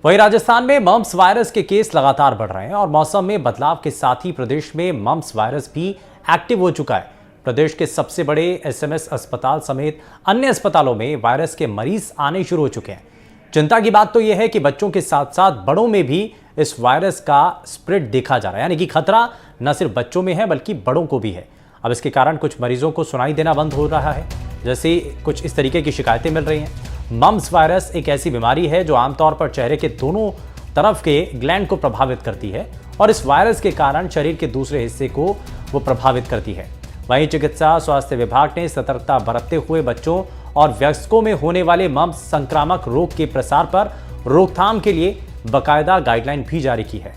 वहीं राजस्थान में mumps virus के केस लगातार बढ़ रहे हैं और मौसम में बदलाव के साथ ही प्रदेश में मम्प्स वायरस भी एक्टिव हो चुका है। प्रदेश के सबसे बड़े एसएमएस अस्पताल समेत अन्य अस्पतालों में वायरस के मरीज आने शुरू हो चुके हैं। चिंता की बात तो यह है कि बच्चों के साथ साथ बड़ों में भी इस वायरस का स्प्रेड देखा जा रहा है, यानी कि खतरा न सिर्फ बच्चों में है बल्कि बड़ों को भी है। अब इसके कारण कुछ मरीजों को सुनाई देना बंद हो रहा है, जैसे कुछ इस तरीके की शिकायतें मिल रही हैं। मम्प्स वायरस एक ऐसी बीमारी है जो आमतौर पर चेहरे के दोनों तरफ के ग्लैंड को प्रभावित करती है और इस वायरस के कारण शरीर के दूसरे हिस्से को वो प्रभावित करती है। वहीं चिकित्सा स्वास्थ्य विभाग ने सतर्कता बरतते हुए बच्चों और वयस्कों में होने वाले मम्प्स संक्रामक रोग के प्रसार पर रोकथाम के लिए बाकायदा गाइडलाइन भी जारी की है।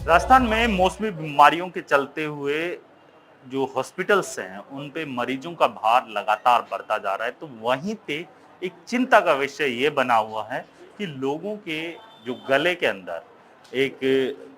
राजस्थान में मौसमी बीमारियों के चलते हुए जो हॉस्पिटल्स हैं उन पे मरीजों का भार लगातार बढ़ता जा रहा है। तो वहीं पे एक चिंता का विषय ये बना हुआ है कि लोगों के जो गले के अंदर एक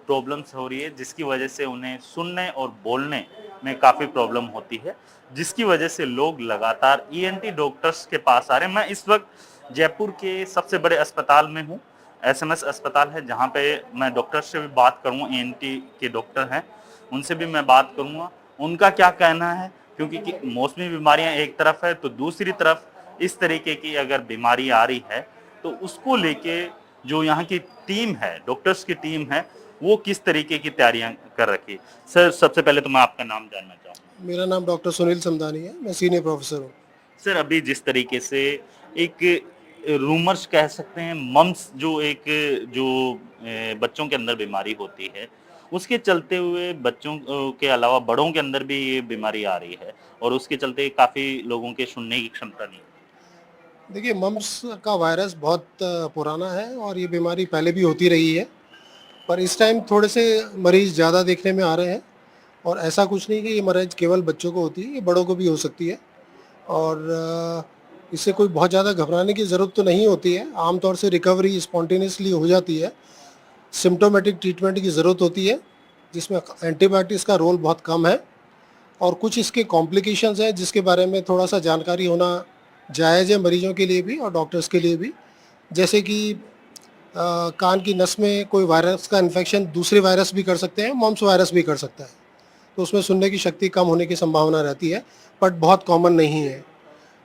प्रॉब्लम्स हो रही है, जिसकी वजह से उन्हें सुनने और बोलने में काफ़ी प्रॉब्लम होती है, जिसकी वजह से लोग लगातार ईएनटी डॉक्टर्स के पास आ रहे हैं। मैं इस वक्त जयपुर के सबसे बड़े अस्पताल में हूँ, एसएमएस अस्पताल है, जहाँ पे मैं डॉक्टर से भी बात करूँगा, ईएनटी के डॉक्टर हैं, उनसे भी मैं बात करूँगा उनका क्या कहना है। क्योंकि मौसमी बीमारियाँ एक तरफ है तो दूसरी तरफ इस तरीके की अगर बीमारी आ रही है तो उसको लेके जो यहाँ की टीम है, डॉक्टर्स की टीम है, वो किस तरीके की तैयारियां कर रखी। सर, सबसे पहले तो मैं आपका नाम जानना चाहूँगा। मेरा नाम डॉक्टर सुनील समदानी है, मैं सीनियर प्रोफेसर हूँ। सर, अभी जिस तरीके से एक रूमर्स कह सकते हैं, मम्स जो एक जो बच्चों के अंदर बीमारी होती है, उसके चलते हुए बच्चों के अलावा बड़ों के अंदर भी ये बीमारी आ रही है और उसके चलते काफ़ी लोगों के सुनने की क्षमता नहीं है। देखिए, मम्प्स का वायरस बहुत पुराना है और ये बीमारी पहले भी होती रही है, पर इस टाइम थोड़े से मरीज ज़्यादा देखने में आ रहे हैं। और ऐसा कुछ नहीं कि ये मरीज केवल बच्चों को होती है, ये बड़ों को भी हो सकती है। और इससे कोई बहुत ज़्यादा घबराने की ज़रूरत तो नहीं होती है। आमतौर से रिकवरी स्पॉन्टेनियसली हो जाती है। सिम्प्टोमेटिक ट्रीटमेंट की ज़रूरत होती है, जिसमें एंटीबायोटिक्स का रोल बहुत कम है। और कुछ इसके कॉम्प्लिकेशंस हैं जिसके बारे में थोड़ा सा जानकारी होना जायज़ है, मरीजों के लिए भी और डॉक्टर्स के लिए भी। जैसे कि कान की नस में कोई वायरस का इन्फेक्शन दूसरे वायरस भी कर सकते हैं, मम्प्स वायरस भी कर सकता है, तो उसमें सुनने की शक्ति कम होने की संभावना रहती है, बट बहुत कॉमन नहीं है।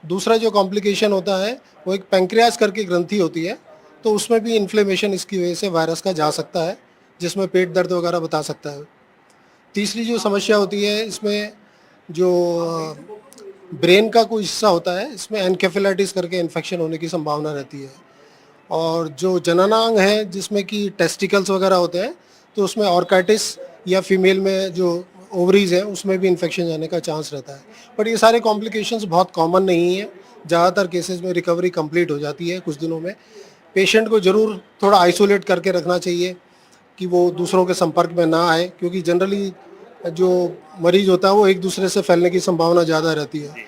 दूसरा जो कॉम्प्लिकेशन होता है वो एक पैंक्रियाज करके ग्रंथि होती है, तो उसमें भी इन्फ्लेमेशन इसकी वजह से वायरस का जा सकता है, जिसमें पेट दर्द वगैरह बता सकता है। तीसरी जो समस्या होती है इसमें, जो ब्रेन का कोई हिस्सा होता है, इसमें एनकेफेलाइटिस करके इन्फेक्शन होने की संभावना रहती है। और जो जननांग है जिसमें कि टेस्टिकल्स वगैरह होते हैं, तो उसमें ऑर्काइटिस या फीमेल में जो ओवरीज है उसमें भी इन्फेक्शन जाने का चांस रहता है। बट ये सारे कॉम्प्लिकेशंस बहुत कॉमन नहीं है। ज़्यादातर केसेस में रिकवरी कंप्लीट हो जाती है कुछ दिनों में। पेशेंट को ज़रूर थोड़ा आइसोलेट करके रखना चाहिए कि वो दूसरों के संपर्क में ना आए, क्योंकि जनरली जो मरीज होता है वो एक दूसरे से फैलने की संभावना ज़्यादा रहती है।